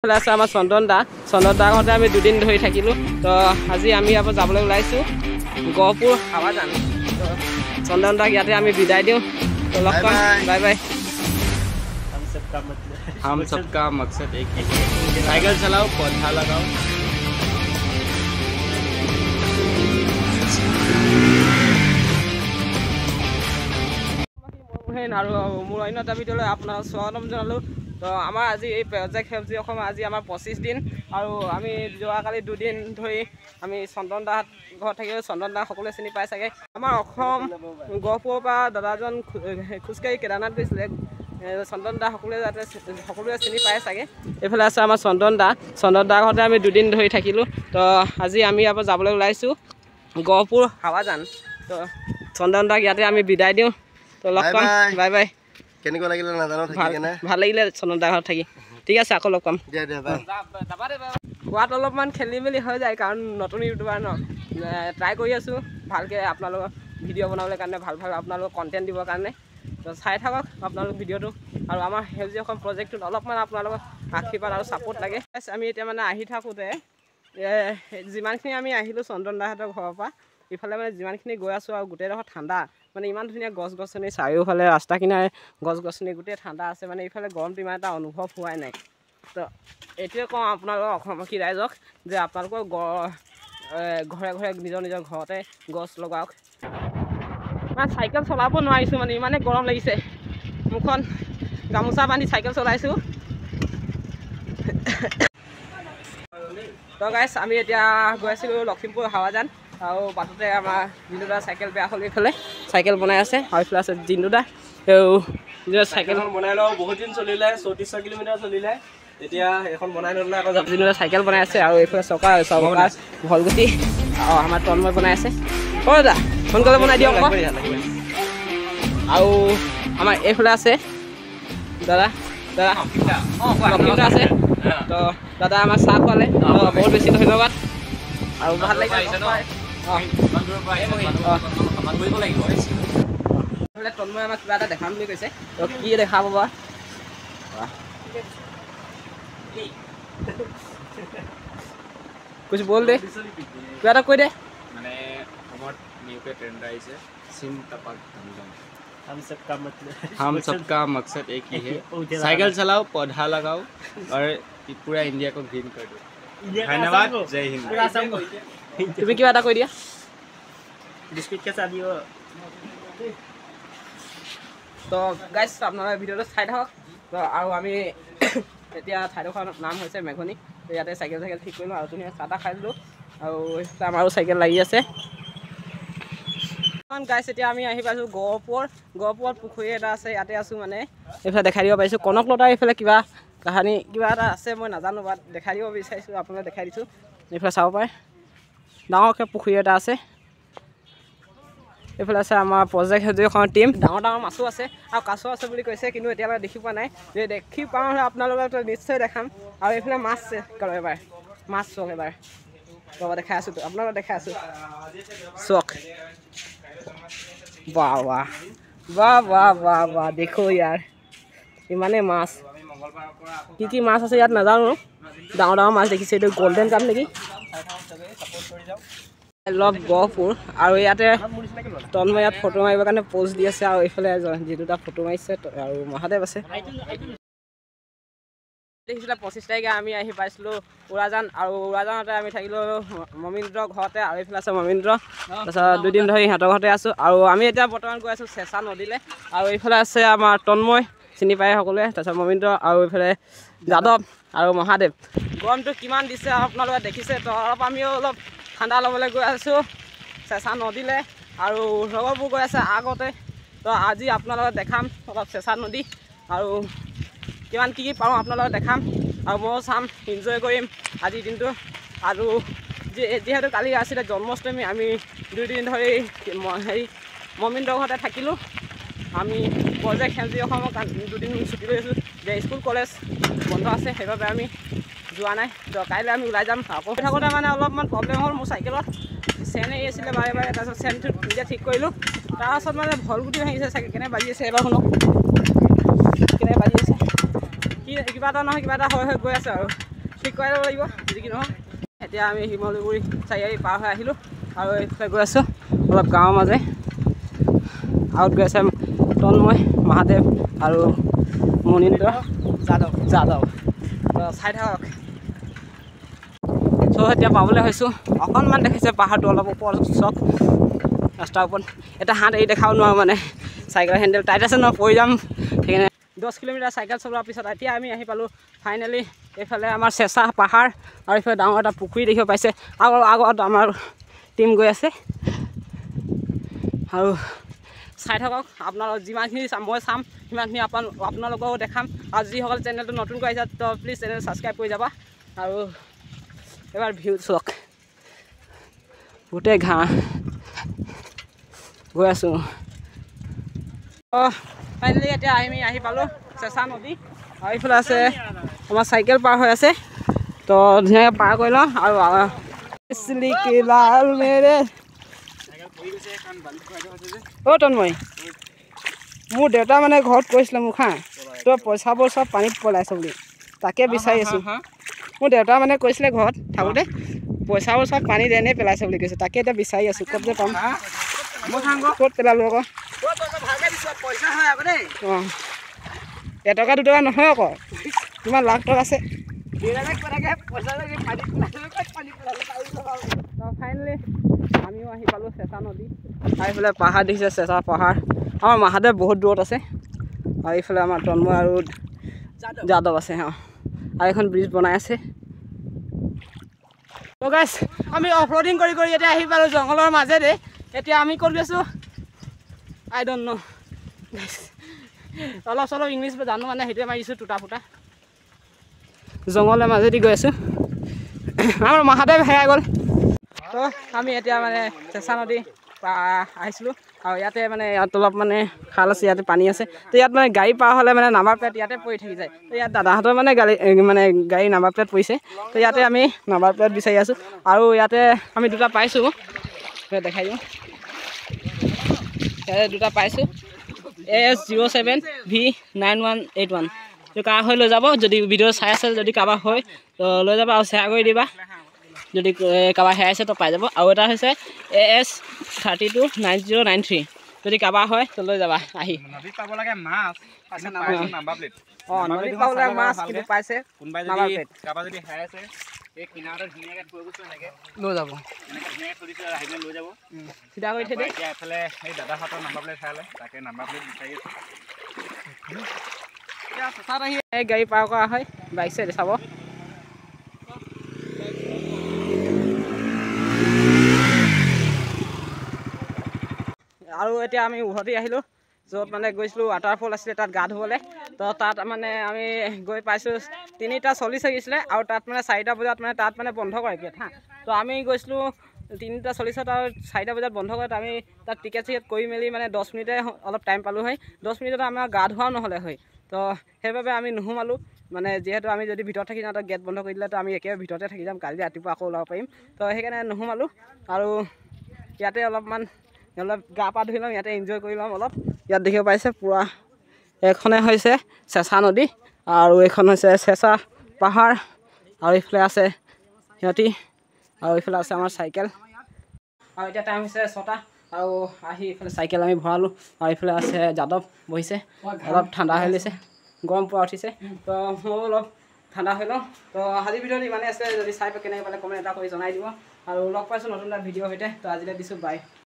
আছে আমাৰ চন্দন দা ঘৰতে আমি দুদিন ধৰি থাকিলোঁ। তো আজি আমি আকৌ যাবলৈ ওলাইছোঁ গহপুৰ হাৱাজান। তো চন্দন দাক ইয়াতে আমি বিদায় দিওঁ। তো লগ পাম, বাই বাই। हम सबका मकसद एक ही है, साइकिल चलाओ, पौधा लगाओ। আৰু মোৰ অন্য এটা ভিডিঅ'লৈ আপোনাক স্বাগতম জনালোঁ। তো আমাৰ আজি এই প্ৰজেক্ট সেউজীয়া অসম আজি আমাৰ 25 দিন, আৰু আমি যোৱাকালি দুদিন ধৰি আমি চন্দন দাহঁত ঘৰত থাকিলোঁ। চন্দন দা সকলোৱে চিনি পাই চাগে। আমাৰ অসম গহপুৰৰ পৰা দাদাজন খোজকাঢ়ি কেদাৰনাথ গৈছিলে। চন্দন দা সকলোৱে চিনি পায় চাগে। এইফালে আছে আমাৰ চন্দন দা ঘৰতে আমি দুদিন ধৰি থাকিলোঁ। তো আজি আমি আকৌ যাবলৈ ওলাইছোঁ গহপুৰ হাৱাজান। তো চন্দন দাক ইয়াতে আমি বিদায় দিওঁ। তো লগ পাম, বাই বাই। কেনেকুৱা লাগিলে নাজানো, ভাল লাগিলে চন্দন দা ঘৰত থাকি। ঠিক আছে, আকৌ লগ পাম। কোৱাত অলপমান খেলি মেলি হৈ যায়, কাৰণ নতুন ইউটিউবাৰ ন, ট্ৰাই কৰি আছোঁ ভালকৈ আপোনালোকৰ ভিডিঅ' বনাবলৈ কাৰণে, ভাল আপোনালোকক কণ্টেণ্ট দিবৰ কাৰণে। তো চাই থাকক আপোনালোক ভিডিঅ'টো, আৰু আমাৰ সেউজীয়া অসম প্ৰজেক্টটোত অলপমান আপোনালোকৰ আশীৰ্বাদ আৰু ছাপোৰ্ট লাগে। আমি এতিয়া মানে আহি থাকোঁতে যিমানখিনি আমি আহিলোঁ চন্দন দাহঁতৰ ঘৰৰ পৰা, ইফালে মানে যিমানখিনি গৈ আছোঁ, আৰু গোটেইডোখৰ ঠাণ্ডা, মানে ইমান ধুনীয়া গছ গছনি, চাৰিওফালে ৰাস্তা কিনাৰে গছ গছনি, গোটেই ঠাণ্ডা আছে। মানে ইফালে গৰমটো ইমান এটা অনুভৱ হোৱাই নাই। তো এইটোৱে কওঁ আপোনালোকৰ অসমবাসী ৰাইজক, যে আপোনালোকৰ ঘৰে ঘৰে নিজৰ ঘৰতে গছ লগাওক। মানে চাইকেল চলাব নোৱাৰিছোঁ, মানে ইমানেই গৰম লাগিছে। মুখখন গামোচা বান্ধি চাইকেল চলাইছোঁ। তো গাইছ, আমি এতিয়া গৈ আছিলোঁ লখিমপুৰ হাৱাজান, আৰু বাটতে আমাৰ জিন্দুদা চাইকেল বেয়া হ'ল। এইফালে চাইকেল বনাই আছে, আৰু এইফালে আছে জিন্দুদা। চাইকেল বনাই লওঁ, বহুত দিন চলিলে, 3400 কিলোমিটাৰ চলিলে, এতিয়া এখন বনাই ল'লে আকৌ যাব। জিন্দুদা চাইকেল বনাই আছে, আৰু এইফালে চকা ভলগুটি, আমাৰ তন্ময় বনাই আছে। অ' দাদা সোনকালে বনাই দিয়ক। আৰু আমাৰ এইফালে আছে দাদা লক্ষিমদা আছে। তো দাদা আমাৰ চাহ খোৱালে, বহুত বেছি ধন্যবাদ, আৰু ভাল লাগিছে। তন্ময় আমাক কিবা এটা দেখাম বুলি কৈছে। তো কি দেখাব বা? कुछ बोल दे, क्या कोई दे। মানে অসমত নিউকে ট্ৰেন্ড আহিছে, সিম টপাক ধমধম। हम सबका मकसद एक ही है, साइकिल चलाओ, पौधा लगाओ, और पूरा इंडिया को ग्रीन कर दो। धन्यवाद, जय हिंद। তুমি কিবা এটা কৈ দিয়া। বিস্কুট কেঁচা দিও। তো গাইছ, আপোনালোকে ভিডিঅ'টো চাই থাকক। তো আৰু আমি এতিয়া ঠাইডোখৰৰ নাম হৈছে মেঘনি। তো ইয়াতে চাইকেল ঠিক কৰিলোঁ, আৰু ধুনীয়া চাহ তাহ খাই দিলোঁ, আৰু আমাৰো চাইকেল লাগি আছে। গাইছ, এতিয়া আমি আহি পাইছোঁ গহপুৰত পুখুৰী এটা আছে, ইয়াতে আছোঁ। মানে এইফালে দেখাই দিব পাৰিছোঁ কনকলতা, এইফালে কিবা কাহানী কিবা এটা আছে, মই নাজানো, বাট দেখাই দিব বিচাৰিছোঁ, আপোনালোকে দেখাই দিছোঁ। এইফালে চাব পাৰে ডাঙৰকৈ পুখুৰী এটা আছে। এইফালে আছে আমাৰ প্ৰজেক্ট সেউজীয়া টীম, ডাঙৰ মাছো আছে, আৰু কাছ আছে বুলি কৈছে, কিন্তু এতিয়ালৈকে দেখি পোৱা নাই। যদি দেখি পাওঁ হ'লে আপোনালোকক নিশ্চয় দেখাম। আৰু এইফালে মাছ কৰক এবাৰ, মাছ চওক এবাৰ, দেখাই আছোঁ, আপোনালোকক দেখাই আছোঁ, চওক। वाह वाह वाह वाह वाह वाह, देखो यार इमाने माছ। কি মাছ আছে ইয়াত নাজানো, ডাঙৰ মাছ দেখিছে। এইটো গল্ডেন কাপ নেকি? লভ গহপুৰ, আৰু ইয়াতে তন্ময় ইয়াত ফটো মাৰিবৰ কাৰণে প'জ দি আছে, আৰু এইফালে যিটো ফটো মাৰিছে, আৰু মহাদেৱ আছে। দেখিছিলে 25 তাৰিখে আমি আহি পাইছিলোঁ উৰাজান, আৰু উৰাজানতে আমি থাকিলোঁ মমিন্দ্ৰৰ ঘৰতে, আৰু এইফালে আছে মমিন্দ্ৰ। তাৰপিছত দুদিন ধৰি সিহঁতৰ ঘৰতে আছোঁ, আৰু আমি এতিয়া বৰ্তমান গৈ আছোঁ চেঁচা নদীলৈ। আৰু এইফালে আছে আমাৰ তন্ময়, চিনি পায় সকলোৱে, তাৰপিছত মমিন্দ্ৰ, আৰু এইফালে যাদৱ আৰু মহাদেৱ। গৰমটো কিমান দিছে আপোনালোকে দেখিছে। তো আমিও অলপ ঠাণ্ডা ল'বলৈ গৈ আছোঁ চেঁচা নদীলৈ, আৰু লগৰবোৰ গৈ আছে আগতে। তো আজি আপোনালোকক দেখাম অলপ চেঁচা নদী, আৰু কিমান কি পাৰোঁ আপোনালোকক দেখাম, আৰু ময়ো চাম, এনজয় কৰিম আজিৰ দিনটো। আৰু যিহেতু কালি আছিলে জন্মাষ্টমী, আমি দুদিন ধৰি মমিন্দ্ৰৰ ঘৰতে থাকিলোঁ। আমি প্ৰজেক্ট সেউজীয়া অসমৰ দুদিন ছুটি লৈ আছোঁ, যে স্কুল কলেজ বন্ধ আছে, সেইবাবে আমি যোৱা নাই। তো কাইলৈ আমি ওলাই যাম। আকৌ থাকোঁতে মানে অলপমান প্ৰব্লেম হ'ল, মোৰ চাইকেলত চেন এৰি আছিলে বাৰে। তাৰপিছত চেনটো নিজে ঠিক কৰিলোঁ, তাৰপাছত মানে ভলগুটি ভাঙিছে চাগে, কেনে বাজি আছে এবাৰ শুনক, কেনে বাজি আছে। কিবা এটা নহয় কিবা এটা হৈ গৈ আছে আৰু। ঠিক কৰাই ল'ব লাগিব যি কি নহওক। এতিয়া আমি শিমলুগুৰি চাৰিআলি পাৰ হৈ আহিলোঁ আৰু এইফালে গৈ আছোঁ অলপ গাঁৱৰ মাজে। আউট গৈ আছে তন্ময়, মহাদেৱ আৰু মুনীন্দ্ৰ যাদৱ। চাই থাকক। চ' এতিয়া পাবলৈ হৈছোঁ। অকণমান দেখিছে পাহাৰটো অলপ ওপৰত চক ৰাস্তাৰ ওপৰত। এটা হাত এৰি দেখাব নোৱাৰোঁ মানে চাইকেলৰ হেণ্ডেল টাইট আছে ন, পৰি যাম। সেইকাৰণে 10 কিলোমিটাৰ চাইকেল চলোৱাৰ পিছত এতিয়া আমি আহি পালোঁ ফাইনেলি এইফালে আমাৰ চেঁচা পাহাৰ আৰু এইফালে ডাঙৰ এটা পুখুৰী দেখিব পাইছে। আৰু আগত আমাৰ টিম গৈ আছে আৰু চাই থাকক। আপোনালোক যিমানখিনি মই চাম সিমানখিনি আপোনালোককো দেখাম। আৰু যিসকল চেনেলটো নতুনকৈ আহিছে তো প্লিজ চেনেল ছাবস্ক্ৰাইব কৰি যাবা। আৰু এবাৰ ভিউ চাওক, গোটেই ঘাঁহ গৈ আছোঁ। ফাইনেলি এতিয়া আমি আহি পালোঁ চেঁচা নদী আৰু এইফালে আছে আমাৰ চাইকেল পাৰ হৈ আছে। তো ধুনীয়াকৈ পাৰ কৰি লওঁ আৰু তন্ময় মোৰ দেউতা মানে ঘৰত কৈছিলে মোক হা, তই পইচাবোৰ চব পানীত পলাইছ বুলি, তাকে বিচাৰি আছোঁ। মোৰ দেউতা মানে কৈছিলে ঘৰত থাকোঁতে পইচাবোৰ চব পানীত এনেই পেলাইছে বুলি কৈছে, তাকে এতিয়া বিচাৰি আছোঁ ক'ত যে পাম। ক'ত পেলালোঁ আকৌ? অঁ, এটকা দুটকা নহয় আকৌ, কিমান লাখ টকা আছে। ফাইনেলি আমিও আহি পালোঁ চেঁচা নদী। আৰু এইফালে পাহাৰ দেখিছে, চেঁচা পাহাৰ। আমাৰ মহাদেৱ বহুত দূৰত আছে আৰু এইফালে আমাৰ তন্ময় আৰু যাদৱ আছে। অঁ, আৰু এখন ব্ৰিজ বনাই আছে। ত' গাইছ আমি অফ ৰ'ডিং কৰি এতিয়া আহি পালোঁ জংঘলৰ মাজেৰে। এতিয়া আমি ক'ত গৈছোঁ আই ডণ্ট ন'। অলপ চলপ ইংলিছ জানো মানে সেইটোৱে মাৰিছোঁ টুটা ফুটা। জংঘলৰ মাজেদি গৈ আছোঁ। আমাৰ মহাদেৱ হেৰাই গ'ল। তো আমি এতিয়া মানে চেঁচা নদী আহিছিলোঁ আৰু ইয়াতে মানে ইয়াত অলপ মানে খাল আছে, ইয়াতে পানী আছে। তো ইয়াত মানে গাড়ী পাৰ হ'লে মানে নাম্বাৰ প্লেট ইয়াতে পৰি থাকি যায়। তো ইয়াত দাদাহঁতৰ মানে গাড়ী নাম্বাৰ প্লেট পৰিছে। তো ইয়াতে আমি নাম্বাৰ প্লেট বিচাৰি আছোঁ আৰু ইয়াতে আমি দুটা পাইছোঁ, দেখাই দিওঁ। ইয়াতে দুটা পাইছোঁ AS07V9181। তো কাৰ হৈ লৈ যাব, যদি ভিডিঅ' চাই আছে যদি কাৰোবাৰ হয় তো লৈ যাব আৰু শ্বেয়াৰ কৰি দিবা। যদি কাৰোবাৰ হেৰাইছে তো পাই যাব। আৰু এটা হৈছে AS329093। যদি কাৰোবাৰ হয় তো লৈ যাবা আহি। নদীত পাব লাগে মাছ, নাম্বাৰ প্লেট। অঁ, নদীত পাব লাগে মাছ, কিন্তু পাইছে কোনোবাই নাম্বাৰ প্লেট। কাৰোবাৰ যদি হেৰাইছে এই কিনাৰতে ধুনীয়াকৈ থৈ গৈছোঁ, এনেকৈ লৈ যাব, এনেকৈ ধুনীয়াকৈ থৈ দিছোঁ আৰু আহি লৈ যাব। চিধা কৰি থৈ দিয়ে। এতিয়া এফালে এই দাদাহঁতৰ নাম্বাৰ প্লেট হেৰালে, তাকে নাম্বাৰ প্লেট বিচাৰি আছোঁ। এতিয়া চেঁচাত আহি এই গাড়ী পাৰ কৰা হয়, বাইক চাইড চাব। আৰু এতিয়া আমি উভতি আহিলোঁ য'ত মানে গৈছিলোঁ ৱাটাৰফল আছিলে, তাত গা ধুবলৈ। তো তাত মানে আমি গৈ পাইছোঁ 3:40 হৈছিলে আৰু তাত মানে 4টা বজাত মানে তাত মানে বন্ধ কৰে গেট হা। তো আমি গৈছিলোঁ 3:40 আৰু 4টা বজাত বন্ধ কৰে। আমি তাত টিকেট চিকেট কৰি মেলি মানে 10 মিনিটে অলপ টাইম পালোঁ হয়। 10 মিনিটত আমাৰ গা ধোৱাও নহ'লে হয়। তো সেইবাবে আমি নোসোমালোঁ, মানে যিহেতু আমি যদি ভিতৰত থাকি যাওঁ তো গেট বন্ধ কৰি দিলে তো আমি একেবাৰে ভিতৰতে থাকি যাম, কালি ৰাতিপুৱা আকৌ ওলাব পাৰিম। তো সেইকাৰণে নোসোমালোঁ আৰু ইয়াতে অলপমান গা পা ধুই ল'ম, ইয়াতে এনজয় কৰি ল'ম অলপ। ইয়াত দেখিব পাইছে পূৰা এইখনে হৈছে চেঁচা নদী আৰু এইখন হৈছে চেঁচা পাহাৰ আৰু এইফালে আছে সিহঁতি আৰু এইফালে আছে আমাৰ চাইকেল। আৰু এতিয়া টাইম হৈছে 6টা আৰু আহি এইফালে চাইকেল আমি ভৰালোঁ আৰু এইফালে আছে যাদৱ বহিছে। অলপ ঠাণ্ডা হৈ লৈছে, গৰম পৰা উঠিছে। তো ময়ো অলপ ঠাণ্ডা হৈ লওঁ। তো আজিৰ ভিডিঅ'টো ইমানেই আছে। যদি চাই কেনেকৈ পালে কমেণ্ট এটা কৰি জনাই দিব আৰু লগ পাইছোঁ নতুন এটা ভিডিঅ'ৰ সৈতে। তো আজিলৈ দিছোঁ বাই।